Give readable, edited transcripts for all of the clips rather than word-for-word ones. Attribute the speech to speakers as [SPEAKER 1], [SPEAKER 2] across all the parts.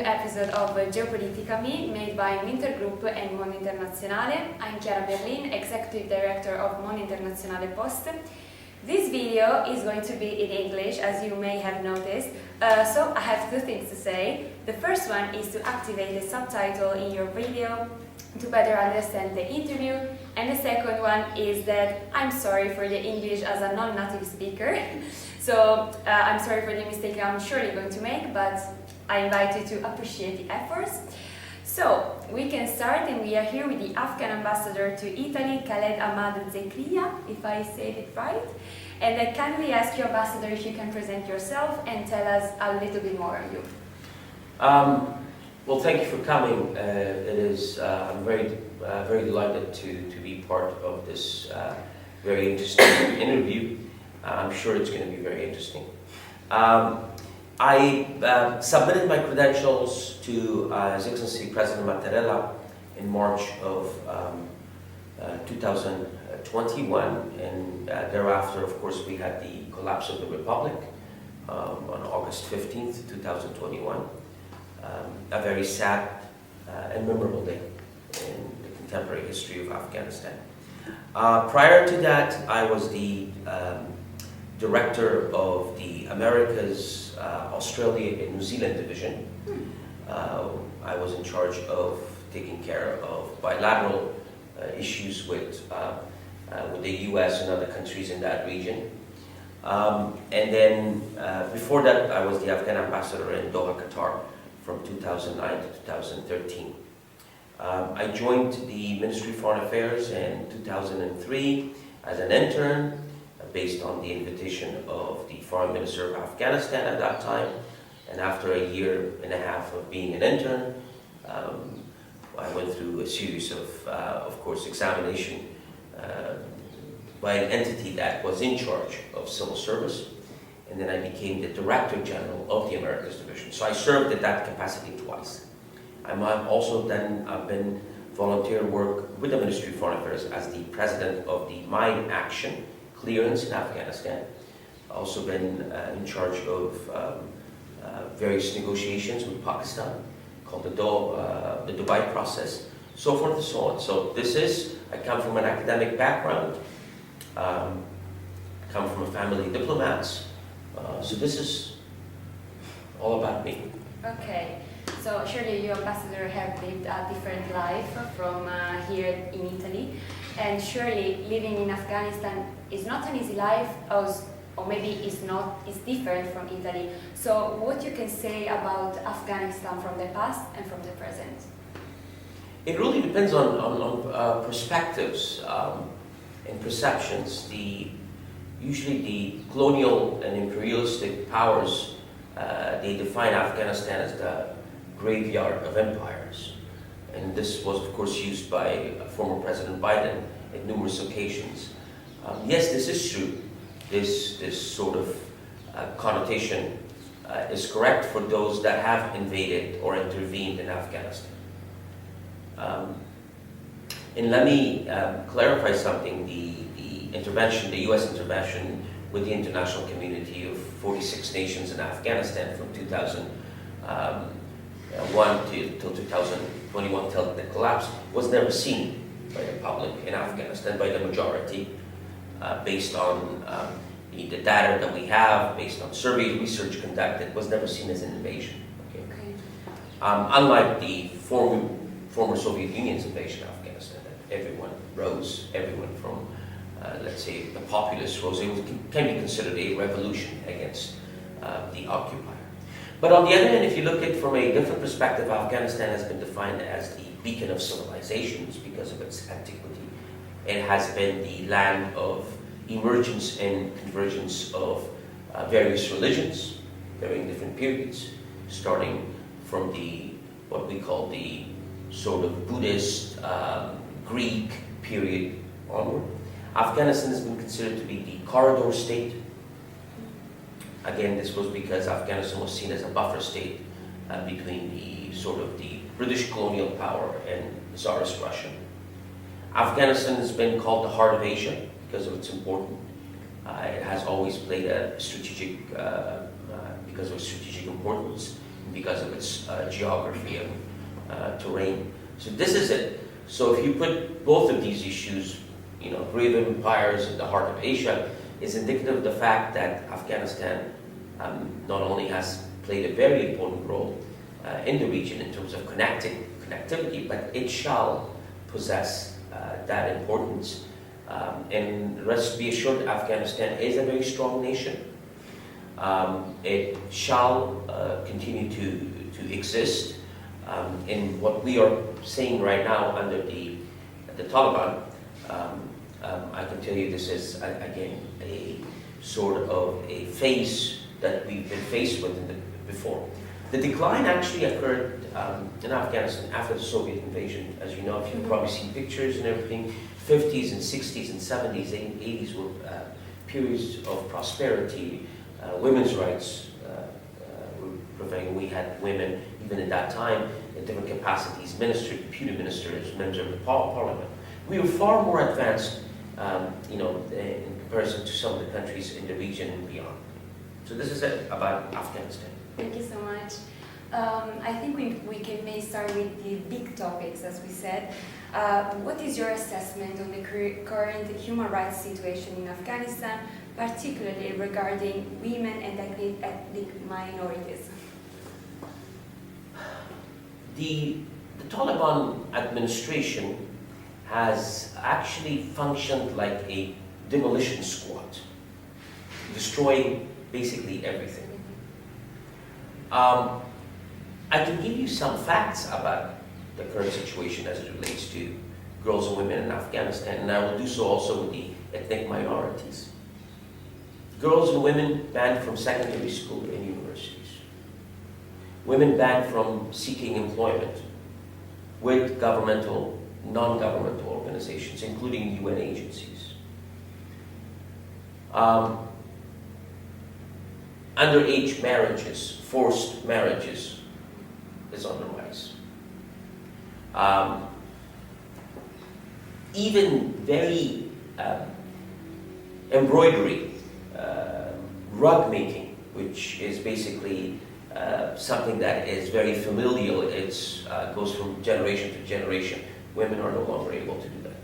[SPEAKER 1] episode of Geopolitics made by an intergroup and Mondo Internazionale. I'm Chiara Merlin, Executive Director of Mondo Internazionale Post. This video is going to be in English, as you may have noticed, so I have two things to say. The first one is to activate the subtitle in your video to better understand the interview, and the second one is that I'm sorry for the English as a non-native speaker. So I'm sorry for the mistake I'm surely going to make, but I invite you to appreciate the efforts. So we can start, and we are here with the Afghan Ambassador to Italy, Khaled Ahmad Zekriya, if I said it right. And I kindly ask you, Ambassador, if you can present yourself and tell us a little bit more on you.
[SPEAKER 2] Well, thank you for coming. I'm very delighted to be part of this very interesting interview. I'm sure it's going to be very interesting. I submitted my credentials to His Excellency President Mattarella in March of 2021, and thereafter, of course, we had the collapse of the Republic on August 15th, 2021. A very sad and memorable day in the contemporary history of Afghanistan. Prior to that, I was the director of the Americas, Australia and New Zealand division. I was in charge of taking care of bilateral issues with the US and other countries in that region. And then before that, I was the Afghan ambassador in Doha, Qatar from 2009 to 2013. I joined the Ministry of Foreign Affairs in 2003 as an intern, based on the invitation of the Foreign Minister of Afghanistan at that time. And after a year and a half of being an intern, I went through a series of course, examination by an entity that was in charge of civil service. And then I became the Director General of the Americas Division. So I served at that capacity twice. I've also then been volunteer work with the Ministry of Foreign Affairs as the President of the Mine Action Clearance in Afghanistan. I've also been in charge of various negotiations with Pakistan called the Dubai process, so forth and so on. So I come from an academic background, come from a family of diplomats, so this is all about me.
[SPEAKER 1] Okay, so surely you, Ambassador, have lived a different life from here in Italy, and surely living in Afghanistan is not an easy life, or maybe it's different from Italy. So what you can say about Afghanistan from the past and from the present?
[SPEAKER 2] It really depends on perspectives and perceptions. Usually the colonial and imperialistic powers, they define Afghanistan as the graveyard of empires. And this was, of course, used by former President Biden at numerous occasions. Yes, this is true. This sort of connotation is correct for those that have invaded or intervened in Afghanistan. And let me clarify something. The U.S. intervention with the international community of 46 nations in Afghanistan from 2001 till 2021, till the collapse, was never seen by the public in Afghanistan, by the majority, based on the data that we have, based on survey research conducted, was never seen as an invasion. Okay? Unlike the former Soviet Union's invasion of Afghanistan, that everyone rose, everyone from, let's say, the populace rose. It can be considered a revolution against the occupier. But on the other hand, if you look at it from a different perspective, Afghanistan has been defined as the beacon of civilizations because of its antiquity. It has been the land of emergence and convergence of various religions during different periods, starting from what we call the sort of Buddhist, Greek period onward. Afghanistan has been considered to be the corridor state. Again, this was because Afghanistan was seen as a buffer state between the British colonial power and Tsarist Russia. Afghanistan has been called the heart of Asia because of its importance. It has always played a strategic, because of its strategic importance, because of its geography and terrain. So this is it. So if you put both of these issues, grave empires in the heart of Asia, is indicative of the fact that Afghanistan not only has played a very important role in the region in terms of connectivity, but it shall possess that importance. And rest be assured, Afghanistan is a very strong nation. It shall continue to exist. In what we are seeing right now under the Taliban, I can tell you this is, again, a sort of a phase that we've been faced with before. The decline actually occurred in Afghanistan after the Soviet invasion. As you know, if you've probably seen pictures and everything, 50s and 60s and 70s and 80s were periods of prosperity. Women's rights were prevailing. We had women, even in that time, in different capacities, minister, deputy ministers, members of the parliament. We were far more advanced, in comparison to some of the countries in the region and beyond. So this is it about Afghanistan.
[SPEAKER 1] Thank you so much. I think we may start with the big topics, as we said. What is your assessment on the current human rights situation in Afghanistan, particularly regarding women and ethnic minorities?
[SPEAKER 2] The Taliban administration has actually functioned like a demolition squad, destroying basically everything. I can give you some facts about the current situation as it relates to girls and women in Afghanistan, and I will do so also with the ethnic minorities. Girls and women banned from secondary school and universities. Women banned from seeking employment with governmental, non-governmental organizations, including UN agencies. Underage marriages, forced marriages is on the rise. Even very embroidery, rug making, which is basically something that is very familial. It goes from generation to generation. Women are no longer able to do that.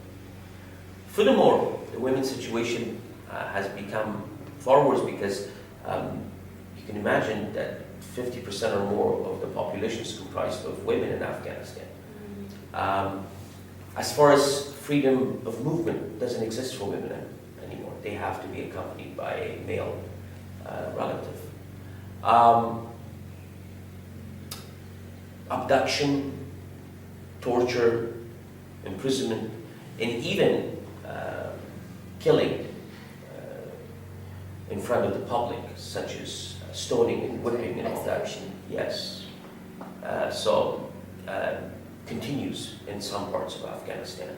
[SPEAKER 2] Furthermore, the women's situation has become far worse because you can imagine that 50% or more of the population is comprised of women in Afghanistan. As far as freedom of movement, doesn't exist for women anymore. They have to be accompanied by a male relative. Abduction, torture, imprisonment, and even killing in front of the public, such as stoning and whipping and all that. Yes. Continues in some parts of Afghanistan.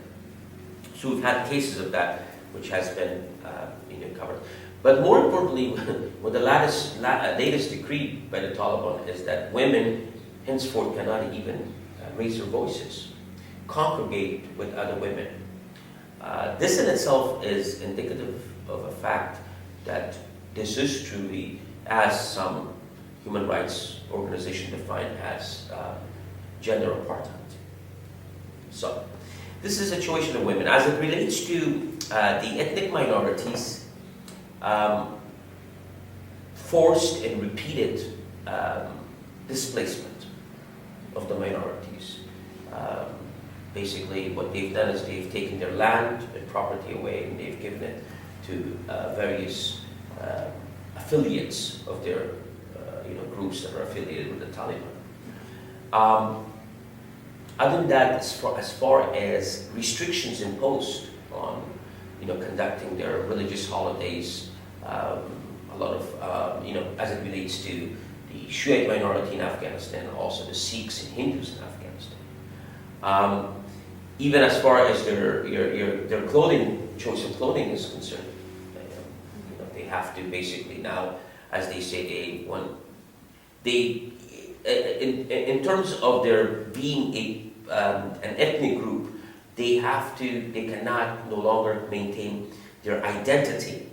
[SPEAKER 2] So we've had cases of that, which has been covered. But more importantly, what the latest decree by the Taliban is that women henceforth cannot even raise their voices, congregate with other women. This in itself is indicative of a fact that this is truly, as some human rights organization define as gender apartheid. So, this is the situation of women. As it relates to the ethnic minorities, forced and repeated displacement of the minorities. Basically, what they've done is they've taken their land and property away, and they've given it to various affiliates of their groups that are affiliated with the Taliban. Other than that, as far as restrictions imposed on conducting their religious holidays, a lot of as it relates to the Shiite minority in Afghanistan, and also the Sikhs and Hindus in Afghanistan. Even as far as their clothing, choice of clothing is concerned, they have to basically now, as they say, in terms of their being an ethnic group, they cannot no longer maintain their identity,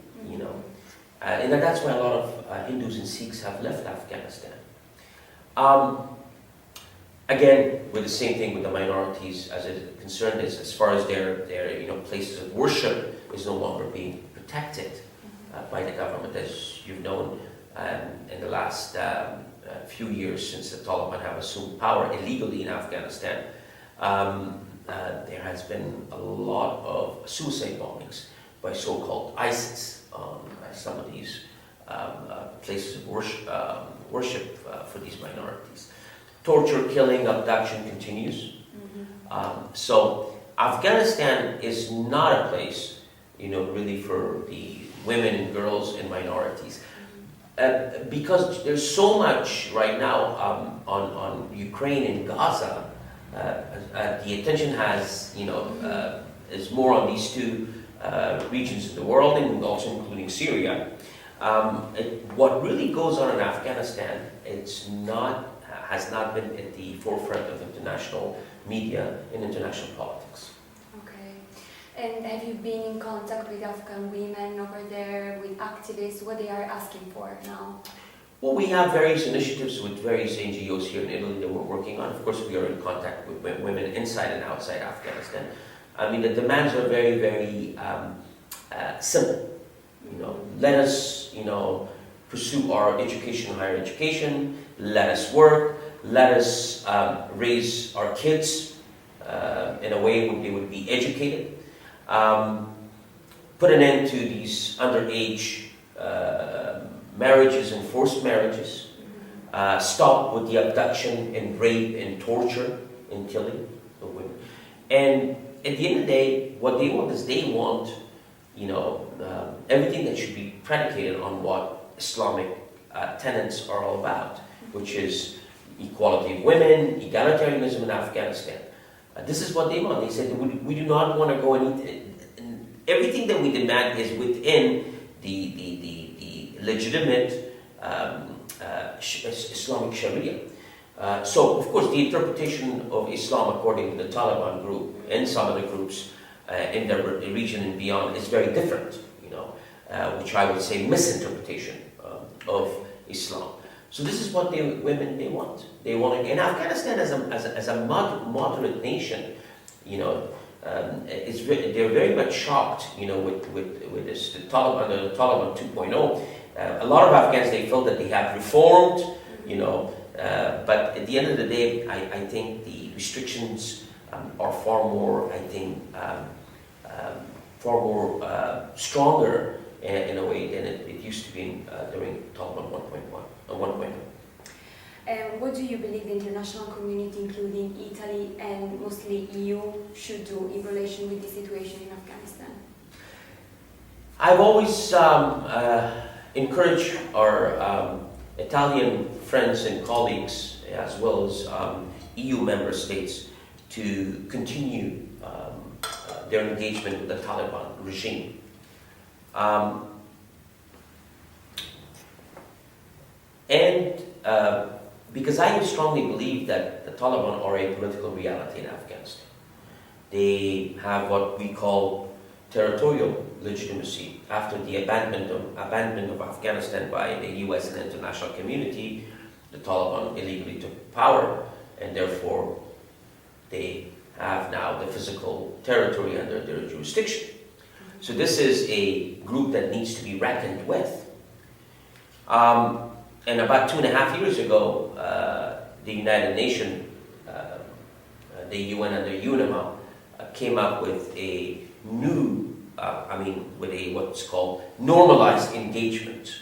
[SPEAKER 2] and that's why a lot of Hindus and Sikhs have left Afghanistan. Again, with the same thing with the minorities as it is concerned, is as far as their places of worship is no longer being protected by the government, as you've known in the last few years since the Taliban have assumed power illegally in Afghanistan. There has been a lot of suicide bombings by so-called ISIS on some of these places of worship for these minorities. Torture, killing, abduction continues. So Afghanistan is not a place, really for the women and girls and minorities. Because there's so much right now on Ukraine and Gaza, the attention is more on these two regions of the world, and also including Syria. What really goes on in Afghanistan, has not been at the forefront of international media and international politics.
[SPEAKER 1] Okay. And have you been in contact with Afghan women over there, with activists, what they are asking for now?
[SPEAKER 2] Well, we have various initiatives with various NGOs here in Italy that we're working on. Of course, we are in contact with women inside and outside Afghanistan. I mean, the demands are very, very simple. Let us, pursue our education, higher education. Let us work. Let us raise our kids in a way where they would be educated. Put an end to these underage marriages and forced marriages. Stop with the abduction and rape and torture and killing of women. And at the end of the day, what they want is everything that should be predicated on what Islamic tenets are all about, which is equality of women, egalitarianism in Afghanistan. This is what they want. They said, we do not want to go everything that we demand is within the legitimate Islamic Sharia. So, of course, the interpretation of Islam according to the Taliban group and some of the groups in the region and beyond is very different, which I would say misinterpretation of Islam. So this is what women want. They want to, and Afghanistan as a moderate nation, they're very much shocked, with this the Taliban 2.0. A lot of Afghans, they feel that they have reformed, but at the end of the day, I think the restrictions are far more, stronger in a way than it used to be during Taliban 1.0.
[SPEAKER 1] And what do you believe the international community, including Italy and mostly EU, should do in relation with the situation in Afghanistan?
[SPEAKER 2] I've always encouraged our Italian friends and colleagues, as well as EU member states, to continue their engagement with the Taliban regime. Because I strongly believe that the Taliban are a political reality in Afghanistan. They have what we call territorial legitimacy. After the abandonment of Afghanistan by the US and international community, the Taliban illegally took power, and therefore they have now the physical territory under their jurisdiction. So this is a group that needs to be reckoned with. And about 2.5 years ago, the United Nations, the UN under UNAMA, came up with a new, with a what's called normalized engagement.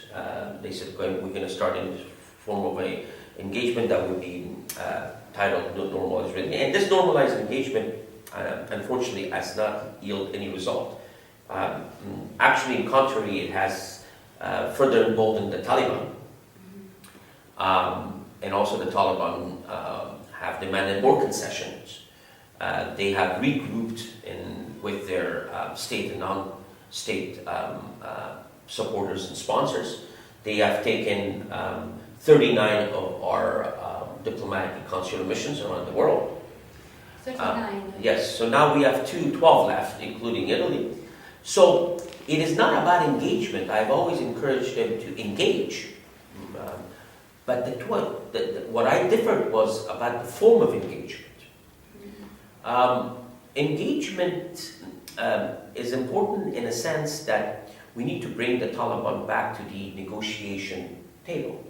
[SPEAKER 2] They said we're going to start in the form of an engagement that would be titled normalized. And this normalized engagement, unfortunately, has not yielded any result. Actually, in contrary, it has further emboldened the Taliban. And also the Taliban have demanded more concessions. They have regrouped with their state and non-state supporters and sponsors. They have taken 39 of our diplomatic and consular missions around the world.
[SPEAKER 1] 39?
[SPEAKER 2] Yes, so now we have 12 left, including Italy. So it is not about engagement. I've always encouraged them to engage. But what I differed was about the form of engagement. Engagement is important in a sense that we need to bring the Taliban back to the negotiation table.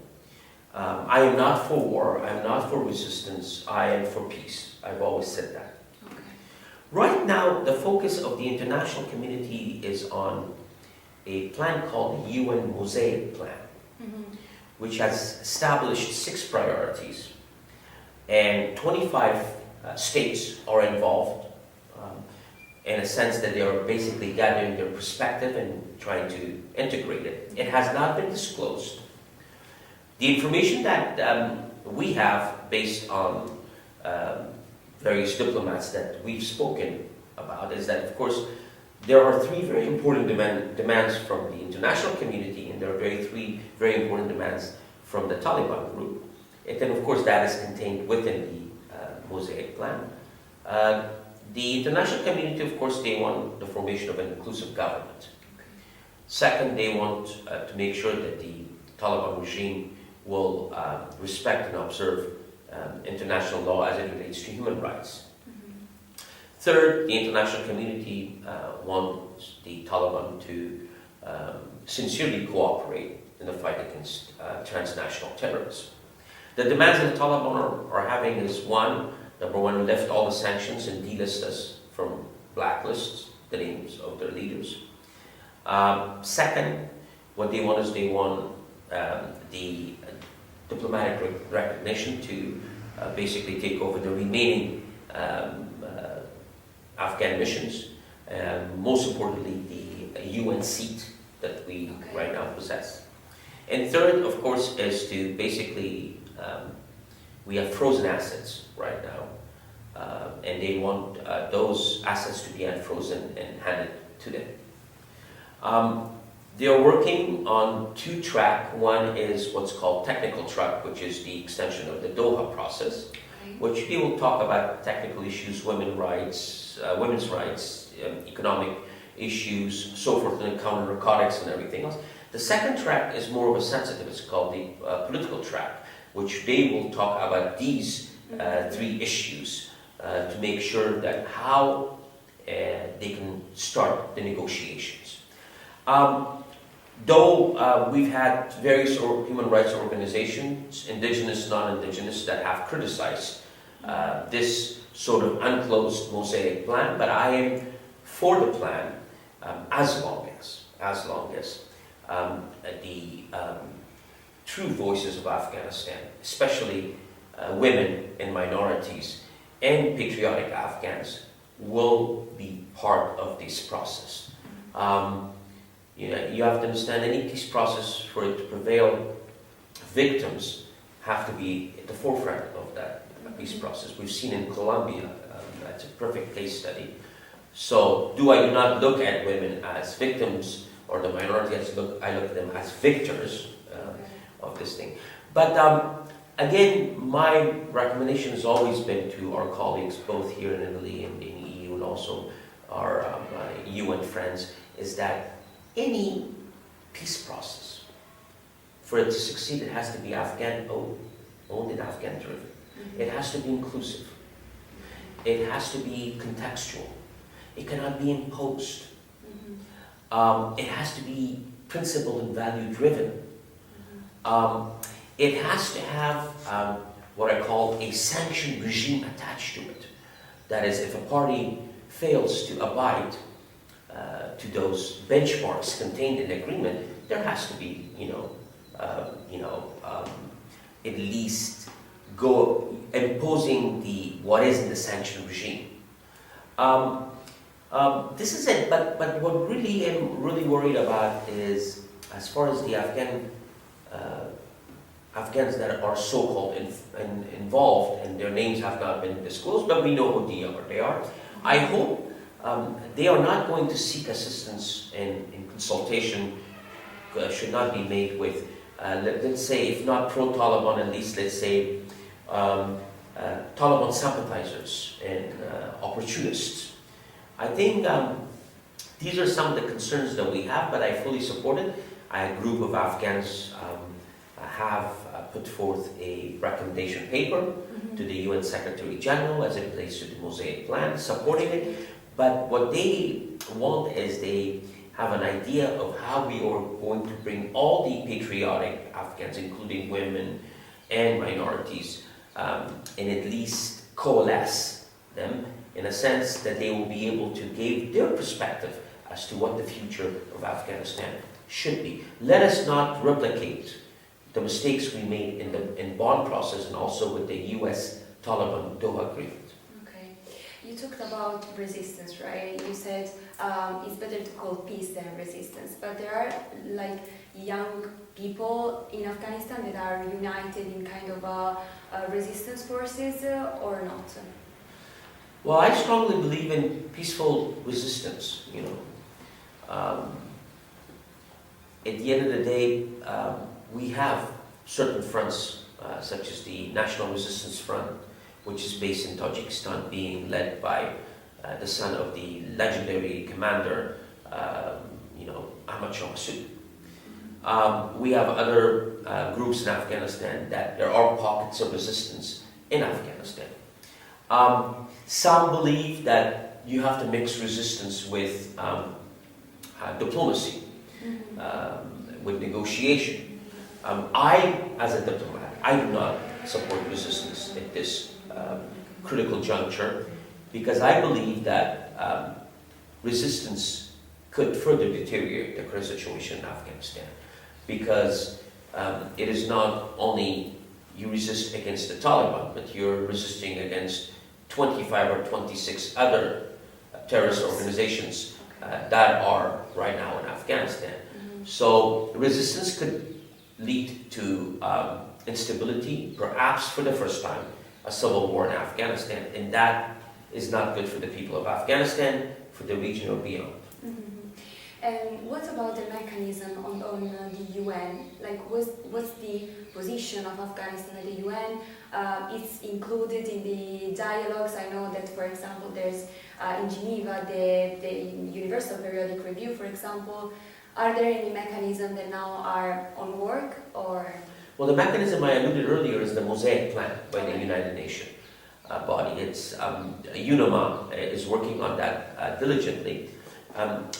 [SPEAKER 2] I am not for war, I am not for resistance, I am for peace. I've always said that.
[SPEAKER 1] Okay.
[SPEAKER 2] Right now, the focus of the international community is on a plan called the UN Mosaic Plan, which has established 6 priorities, and 25 states are involved in a sense that they are basically gathering their perspective and trying to integrate it. It has not been disclosed. The information that we have based on various diplomats that we've spoken about is that, of course, there are 3 very important demands from the international community, and there are 3 very important demands from the Taliban group. And then, of course, that is contained within the Mosaic Plan. The international community, of course, they want the formation of an inclusive government. Second, they want to make sure that the Taliban regime will respect and observe international law as it relates to human rights. Third, the international community wants the Taliban to sincerely cooperate in the fight against transnational terrorism. The demands that the Taliban are having is number one, lift all the sanctions and delist us from blacklists, the names of their leaders. Second, what they want is they want the diplomatic recognition to basically take over the remaining Afghan missions, most importantly the UN seat that we right now possess. And third, of course, is to basically, we have frozen assets right now, and they want those assets to be unfrozen and handed to them. They are working on 2 tracks. One is what's called technical track, which is the extension of the Doha process, which they will talk about technical issues, women's rights, economic issues, so forth, and counter narcotics and everything else. The second track is more of a sensitive. It's called the political track, which they will talk about these 3 issues to make sure that how they can start the negotiations. Though we've had various human rights organizations, indigenous, non-indigenous, that have criticized this sort of unclosed Mosaic Plan, but I am for the plan as long as the true voices of Afghanistan, especially women and minorities and patriotic Afghans, will be part of this process. You have to understand, any peace process, for it to prevail, victims have to be at the forefront of that peace process. We've seen in Colombia, that's a perfect case study. So, do not look at women as victims, or the minority I look at them as victors of this thing. But again, my recommendation has always been to our colleagues, both here in Italy and in the EU, and also our UN friends, is that any peace process, for it to succeed, it has to be Afghan-owned and Afghan-driven. It has to be inclusive. It has to be contextual. It cannot be imposed. It has to be principle and value-driven. It has to have what I call a sanctioned regime attached to it. That is, if a party fails to abide to those benchmarks contained in the agreement, there has to be, at least imposing what is in the sanctioned regime. This is it. But what really I'm really worried about is, as far as the Afghans that are so-called involved, and their names have not been disclosed, but we know who they are. I hope they are not going to seek assistance, and consultation should not be made with, let's say, if not pro-Taliban, at least, let's say, Taliban sympathizers and opportunists. I think these are some of the concerns that we have, but I fully support it. I had a group of Afghans have put forth a recommendation paper to the UN Secretary General as it relates to the Mosaic Plan, supporting it. But what they want is they have an idea of how we are going to bring all the patriotic Afghans, including women and minorities, and at least coalesce them in a sense that they will be able to give their perspective as to what the future of Afghanistan should be. Let us not replicate the mistakes we made in the Bonn process and also with the US-Taliban Doha agreement.
[SPEAKER 1] Okay. You talked about resistance, right? You said it's better to call peace than resistance, but there are like young people in Afghanistan that are united in kind of resistance forces or not?
[SPEAKER 2] Well, I strongly believe in peaceful resistance, you know. At the end of the day, we have certain fronts, such as the National Resistance Front, which is based in Tajikistan, being led by the son of the legendary commander, Ahmad Shah Massoud. We have other groups in Afghanistan that there are pockets of resistance in Afghanistan. Some believe that you have to mix resistance with diplomacy, with negotiation. I, as a diplomat, I do not support resistance at this critical juncture because I believe that resistance could further deteriorate the current situation in Afghanistan because it is not only you resist against the Taliban, but you're resisting against 25 or 26 other terrorist organizations that are right now in Afghanistan. So resistance could lead to instability, perhaps for the first time, a civil war in Afghanistan, and that is not good for the people of Afghanistan, for the region or beyond.
[SPEAKER 1] And what about the mechanism on the UN? Like, what's the position of Afghanistan at the UN? It's included in the dialogues. I know that, for example, there's in Geneva the Universal Periodic Review, for example. Are there any mechanisms that now are on work, or?
[SPEAKER 2] Well, the mechanism I alluded earlier is the Mosaic Plan by the United Nations body. It's UNAMA is working on that diligently.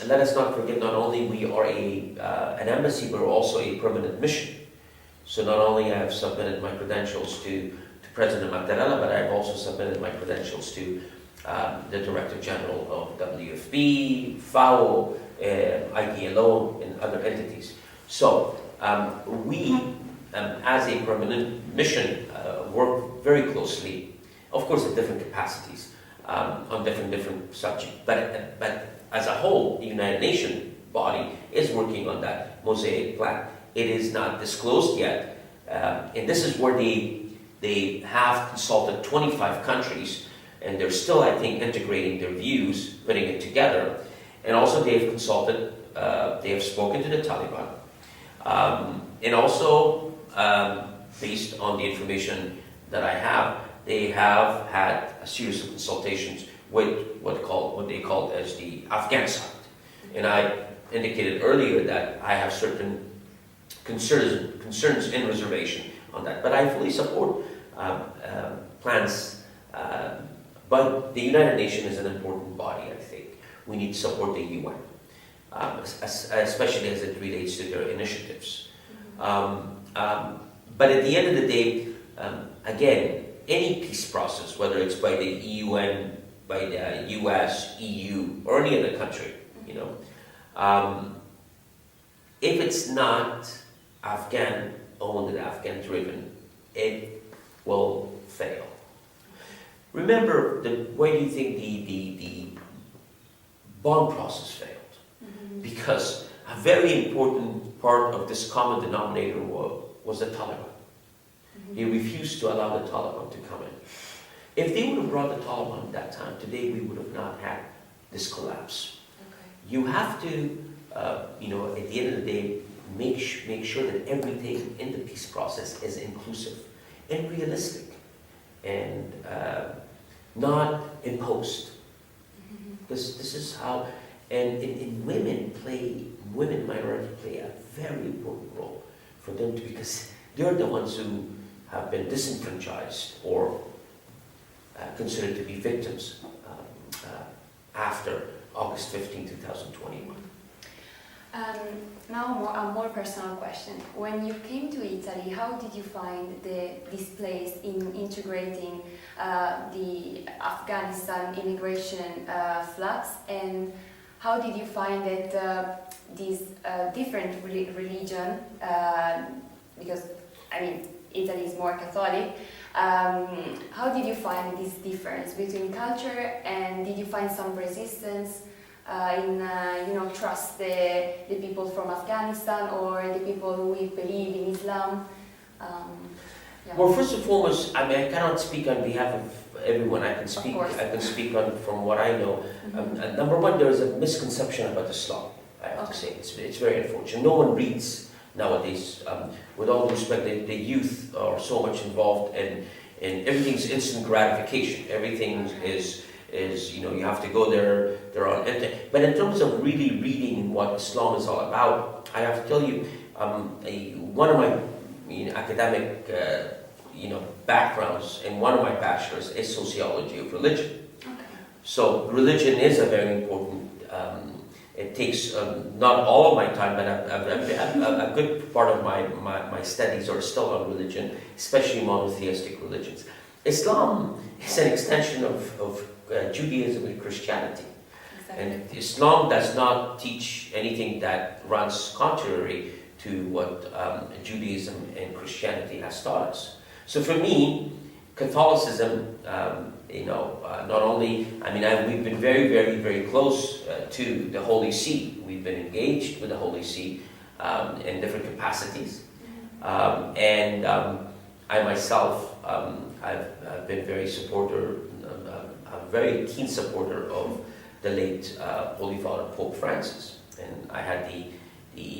[SPEAKER 2] Let us not forget, not only we are an embassy, but we're also a permanent mission. So not only I have submitted my credentials to President Mattarella, but I've also submitted my credentials to the Director General of WFP, FAO, IDLO, and other entities. So we, as a permanent mission, work very closely, of course at different capacities, on different subjects, but as a whole, the United Nations body is working on that Mosaic Plan. It is not disclosed yet, and this is where they have consulted 25 countries, and they're still, I think, integrating their views, putting it together. And also they have consulted, they have spoken to the Taliban, and also, based on the information that I have, they have had a series of consultations with what they call as the Afghan side. And I indicated earlier that I have certain concerns and reservation on that. But I fully support plans. But the United Nations is an important body, I think. We need to support the UN, especially as it relates to their initiatives. But at the end of the day, again, any peace process, whether it's by the UN, by the US, EU, or any other country, if it's not Afghan-owned and Afghan-driven, it will fail. Remember, why do you think the Bonn process failed? Because a very important part of this common denominator was the Taliban. They refused to allow the Taliban to come in. If they would have brought the Taliban at that time, today we would have not had this collapse. You have to, at the end of the day, make sure that everything in the peace process is inclusive and realistic and not imposed. This is how, and women minority play a very important role for them because they're the ones who have been disenfranchised or considered to be victims after August 15, 2021.
[SPEAKER 1] Now a more personal question. When you came to Italy, how did you find this place in integrating the Afghanistan immigration flux, and how did you find that this different religion, because I mean Italy is more Catholic, how did you find this difference between culture, and did you find some resistance in trust the people from Afghanistan or the people who believe in Islam? Yeah.
[SPEAKER 2] Well, first and foremost, I mean, I cannot speak on behalf of everyone. I can speak on from what I know.
[SPEAKER 1] Mm-hmm.
[SPEAKER 2] Number one, there is a misconception about Islam. I have to say, it's very unfortunate. No one reads nowadays. With all due respect, the youth are so much involved in everything's instant gratification. Everything is you have to go there. They're on internet. But in terms of really reading what Islam is all about, I have to tell you, one of my academic backgrounds in one of my bachelors is sociology of religion.
[SPEAKER 1] Okay.
[SPEAKER 2] So religion is a very important. It takes not all of my time, but a good part of my studies are still on religion, especially monotheistic religions. Islam is an extension of Judaism and Christianity.
[SPEAKER 1] Exactly.
[SPEAKER 2] And Islam does not teach anything that runs contrary to what Judaism and Christianity has taught us. So for me, Catholicism, not only, we've been very, very, very close to the Holy See. We've been engaged with the Holy See in different capacities. And I myself, I've been very a very keen supporter of the late Holy Father Pope Francis. And I had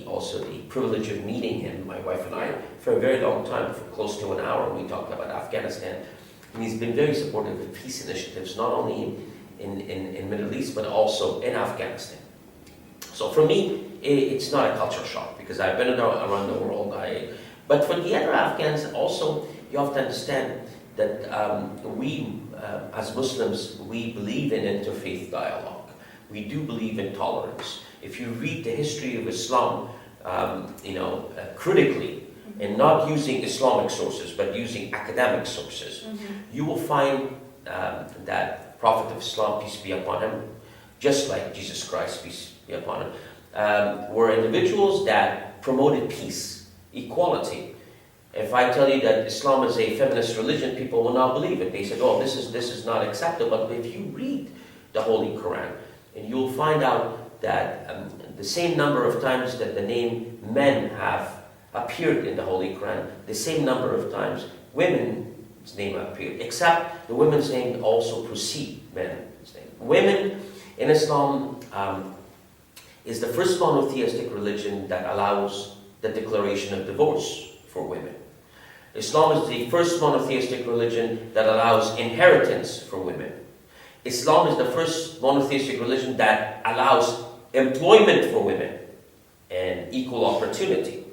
[SPEAKER 2] also the privilege of meeting him, my wife and I, for a very long time, for close to an hour. We talked about Afghanistan. And he's been very supportive of peace initiatives, not only in Middle East, but also in Afghanistan. So for me, it's not a culture shock, because I've been around the world. But for the other Afghans, also, you have to understand that we, as Muslims, we believe in interfaith dialogue. We do believe in tolerance. If you read the history of Islam, critically, and not using Islamic sources, but using academic sources, you will find that Prophet of Islam, peace be upon him, just like Jesus Christ, peace be upon him, were individuals that promoted peace, equality. If I tell you that Islam is a feminist religion, people will not believe it. They said, oh, this is not acceptable. But if you read the Holy Quran, and you'll find out that the same number of times that the name men have appeared in the Holy Quran, the same number of times women's name appeared, except the women's name also precede men's name. Women in Islam is the first monotheistic religion that allows the declaration of divorce for women. Islam is the first monotheistic religion that allows inheritance for women. Islam is the first monotheistic religion that allows employment for women and equal opportunity.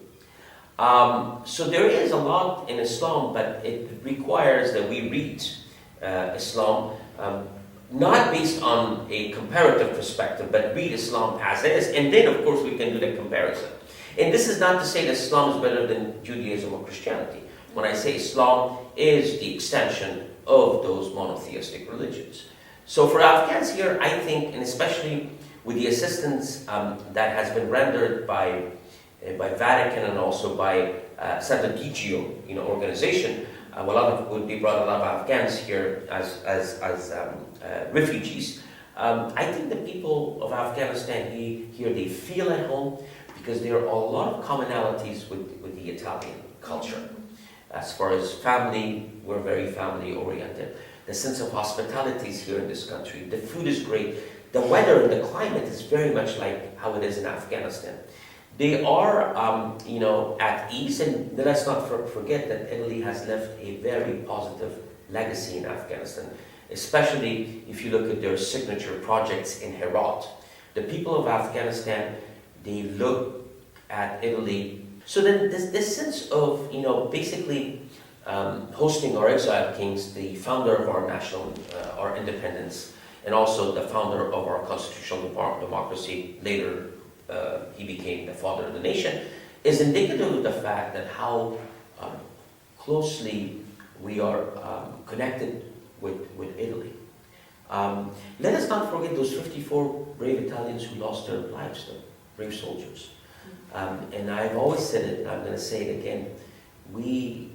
[SPEAKER 2] So there is a lot in Islam, but it requires that we read Islam not based on a comparative perspective, but read Islam as it is, and then of course we can do the comparison. And this is not to say that Islam is better than Judaism or Christianity. When I say Islam is the extension of those monotheistic religions. So for Afghans here, I think, and especially with the assistance that has been rendered by Vatican and also by Sant'Egidio, organization, they brought a lot of Afghans here as refugees. I think the people of Afghanistan here, they feel at home because there are a lot of commonalities with the Italian culture. As far as family, we're very family oriented. The sense of hospitality is here in this country. The food is great. The weather and the climate is very much like how it is in Afghanistan. They are, at ease, and let's not forget that Italy has left a very positive legacy in Afghanistan, especially if you look at their signature projects in Herat. The people of Afghanistan, they look at Italy So then this sense of, basically hosting our exiled kings, the founder of our national, our independence, and also the founder of our constitutional democracy, later he became the father of the nation, is indicative of the fact that how closely we are connected with Italy. Let us not forget those 54 brave Italians who lost their lives, though, brave soldiers. And I've always said it, and I'm going to say it again, we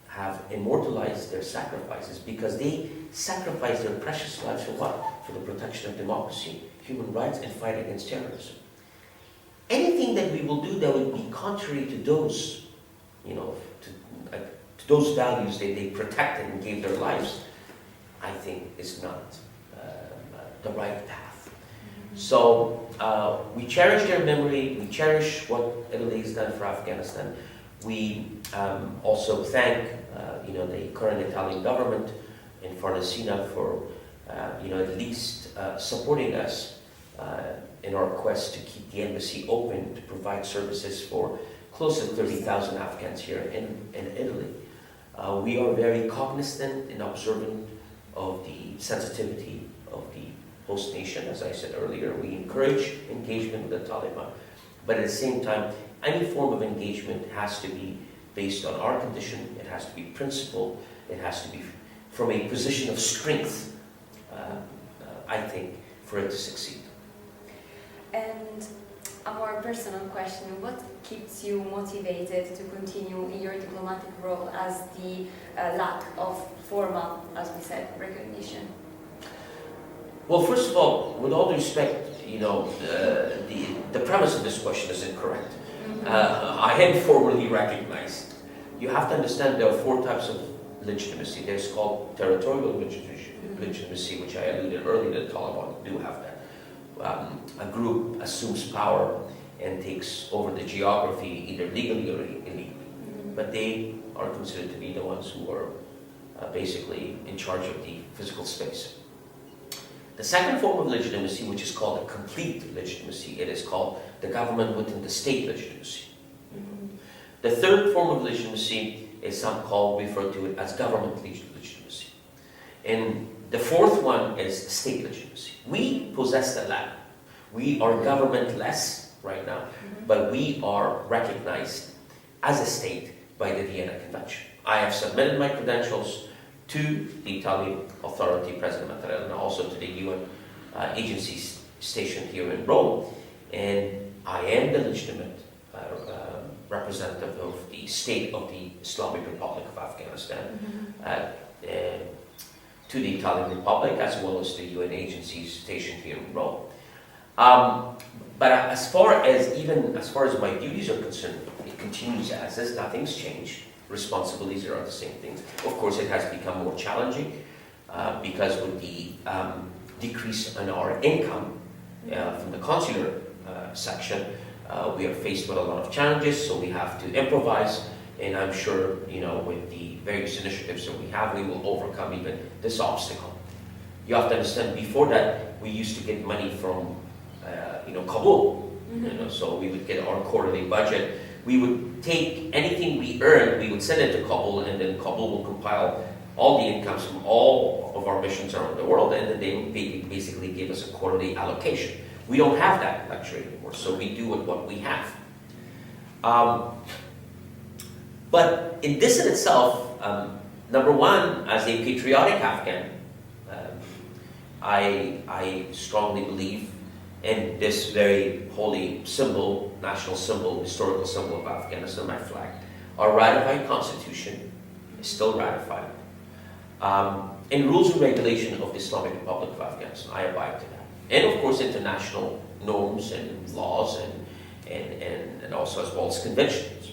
[SPEAKER 2] have immortalized their sacrifices because they sacrificed their precious lives for what? For the protection of democracy, human rights, and fight against terrorism. Anything that we will do that would be contrary to those, to those values that they protected and gave their lives, I think is not the right path. So we cherish their memory, we cherish what Italy has done for Afghanistan. We also thank the current Italian government in Farnesina for at least supporting us in our quest to keep the embassy open to provide services for close to 30,000 Afghans here in Italy. We are very cognizant and observant of the sensitivity of the host nation. As I said earlier, we encourage engagement with the Taliban, but at the same time, any form of engagement has to be based on our condition, it has to be principled, it has to be from a position of strength, I think, for it to succeed.
[SPEAKER 1] And a more personal question, what keeps you motivated to continue in your diplomatic role as the lack of formal, as we said, recognition?
[SPEAKER 2] Well, first of all, with all due respect, the premise of this question is incorrect. I am formally recognized. You have to understand there are 4 types of legitimacy. There's called territorial legitimacy, which I alluded earlier, the Taliban do have that. A group assumes power and takes over the geography, either legally or illegally. But they are considered to be the ones who are basically in charge of the physical space. The second form of legitimacy, which is called a complete legitimacy, it is called the government within the state legitimacy. The third form of legitimacy is refer to it as government legitimacy. And the fourth one is state legitimacy. We possess the latter. We are governmentless right now, but we are recognized as a state by the Vienna Convention. I have submitted my credentials to the Italian authority, President Mattarella, and also to the UN agencies stationed here in Rome. And I am the legitimate representative of the state of the Islamic Republic of Afghanistan to the Italian Republic, as well as the UN agencies stationed here in Rome. But as far as my duties are concerned, it continues as is. Nothing's changed. Responsibilities are the same things. Of course, it has become more challenging because with the decrease in our income from the consular section, we are faced with a lot of challenges, so we have to improvise, and I'm sure, with the various initiatives that we have, we will overcome even this obstacle. You have to understand, before that, we used to get money from, Kabul, so we would get our quarterly budget. We would take anything we earned, we would send it to Kabul, and then Kabul will compile all the incomes from all of our missions around the world, and then they basically give us a quarterly allocation. We don't have that luxury anymore, so we do with what we have. But in this in itself, number one, as a patriotic Afghan, I strongly believe in this very holy symbol, national symbol, historical symbol of Afghanistan, my flag. Our ratified constitution is still ratified. And rules and regulation of the Islamic Republic of Afghanistan, I abide to that. And of course international norms and laws and also as well as conventions.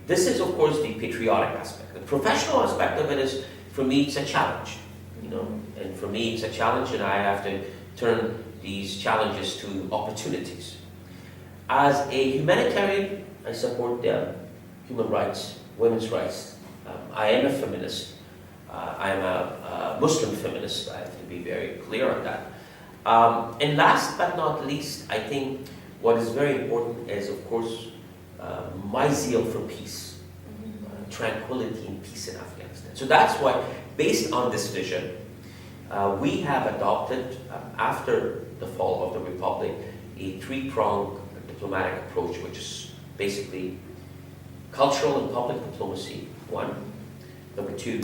[SPEAKER 2] This is of course the patriotic aspect. The professional aspect of it is, for me, it's a challenge. And for me it's a challenge, and I have to turn these challenges to opportunities. As a humanitarian, I support human rights, women's rights. I am a feminist. I am a Muslim feminist. I have to be very clear on that. And last but not least, I think what is very important is, of course, my zeal for peace, tranquility and peace in Afghanistan. So that's why, based on this vision, we have adopted, after the fall of the Republic, a three-pronged diplomatic approach, which is basically cultural and public diplomacy, one. Number two,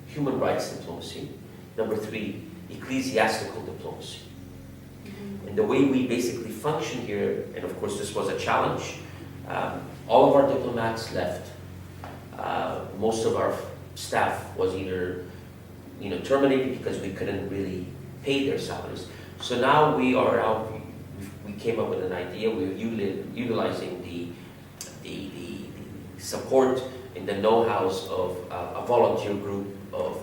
[SPEAKER 2] human rights diplomacy. Number three, ecclesiastical diplomacy. And the way we basically function here, and of course this was a challenge, all of our diplomats left. Most of our staff was either terminated because we couldn't really pay their salaries. So now we came up with an idea. We're utilizing the support and the know-hows of a volunteer group of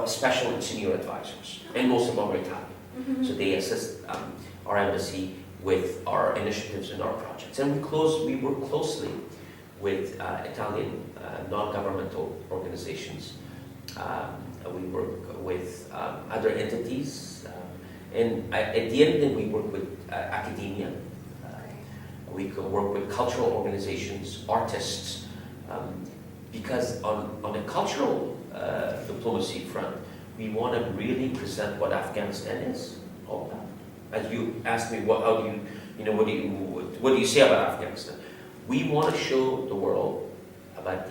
[SPEAKER 2] special and senior advisors, and most of them are Italian. So they assist our embassy with our initiatives and our projects. And we work closely with Italian non-governmental organizations. We work with other entities. And at the end, we work with academia. We can work with cultural organizations, artists, because on the cultural diplomacy front, we want to really present what Afghanistan is all about. As you asked me, what do you say about Afghanistan? We want to show the world about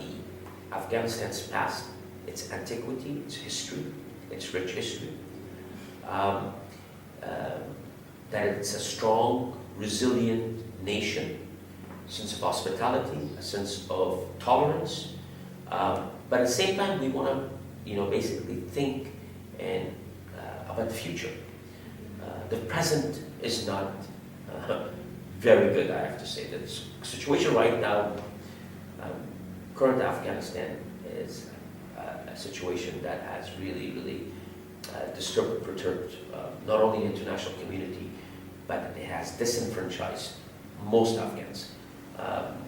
[SPEAKER 2] Afghanistan's past, its antiquity, its history, its rich history. That it's a strong, resilient nation, a sense of hospitality, a sense of tolerance. But at the same time, we want to, basically think about the future. The present is not very good, I have to say. The situation right now, current Afghanistan is a situation that has really disturbed, perturbed not only the international community, but it has disenfranchised most Afghans,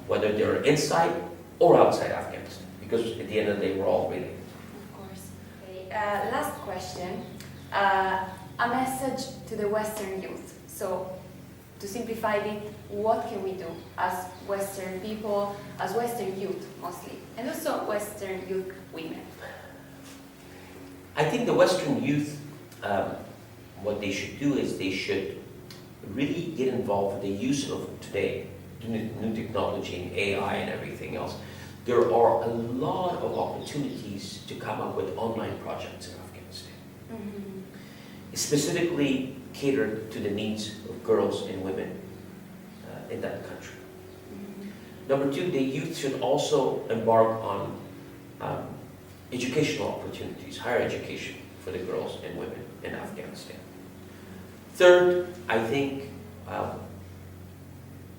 [SPEAKER 2] whether they're inside or outside Afghanistan, because at the end of the day, we're all related.
[SPEAKER 1] Of course. Okay. Last question. A message to the Western youth. So, to simplify it, what can we do as Western people, as Western youth mostly, and also Western youth women?
[SPEAKER 2] I think the Western youth, what they should do is they should really get involved with the use of today, new technology and AI and everything else. There are a lot of opportunities to come up with online projects in Afghanistan. Specifically catered to the needs of girls and women in that country. Number two, the youth should also embark on educational opportunities, higher education for the girls and women in Afghanistan. Third, I think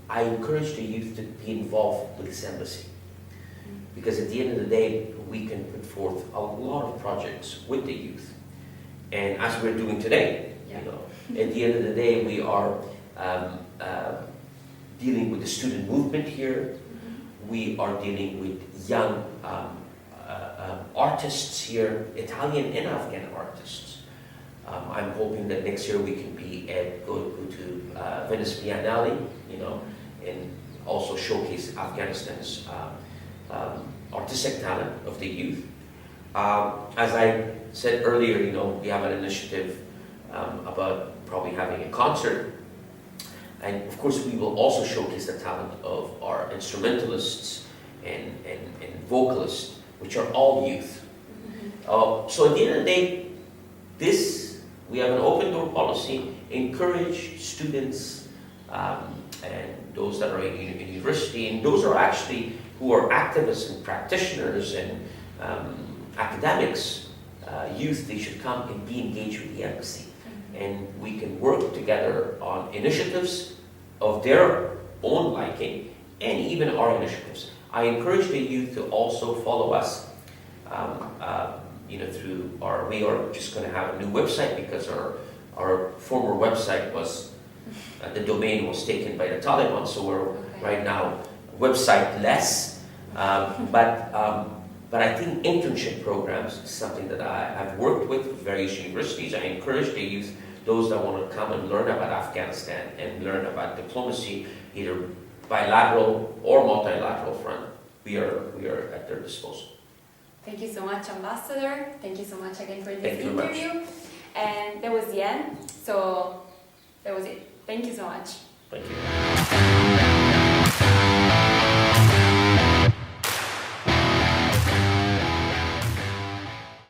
[SPEAKER 2] I encourage the youth to be involved with this embassy, because at the end of the day, we can put forth a lot of projects with the youth. And as we're doing today, at the end of the day, we are dealing with the student movement here. We are dealing with young artists here, Italian and Afghan artists. I'm hoping that next year we can go to Venice Biennale, and also showcase Afghanistan's artistic talent of the youth. As I said earlier, we have an initiative about probably having a concert. And of course, we will also showcase the talent of our instrumentalists and vocalists, which are all youth. So at the end of the day, we have an open door policy, encourage students and those that are in university, and those are actually who are activists and practitioners and academics, youth, they should come and be engaged with the embassy. And we can work together on initiatives of their own liking and even our initiatives. I encourage the youth to also follow us through we are just going to have a new website, because our former website was, the domain was taken by the Taliban, so we're right now website-less. But I think internship programs is something that I've worked with various universities. I encourage the youth, those that want to come and learn about Afghanistan and learn about diplomacy, either bilateral or multilateral front, we are at their disposal.
[SPEAKER 1] Thank you so much, Ambassador. Thank you so much again for this
[SPEAKER 2] Thank you
[SPEAKER 1] interview. And that was the end. So that was it. Thank you so much.
[SPEAKER 2] Thank you.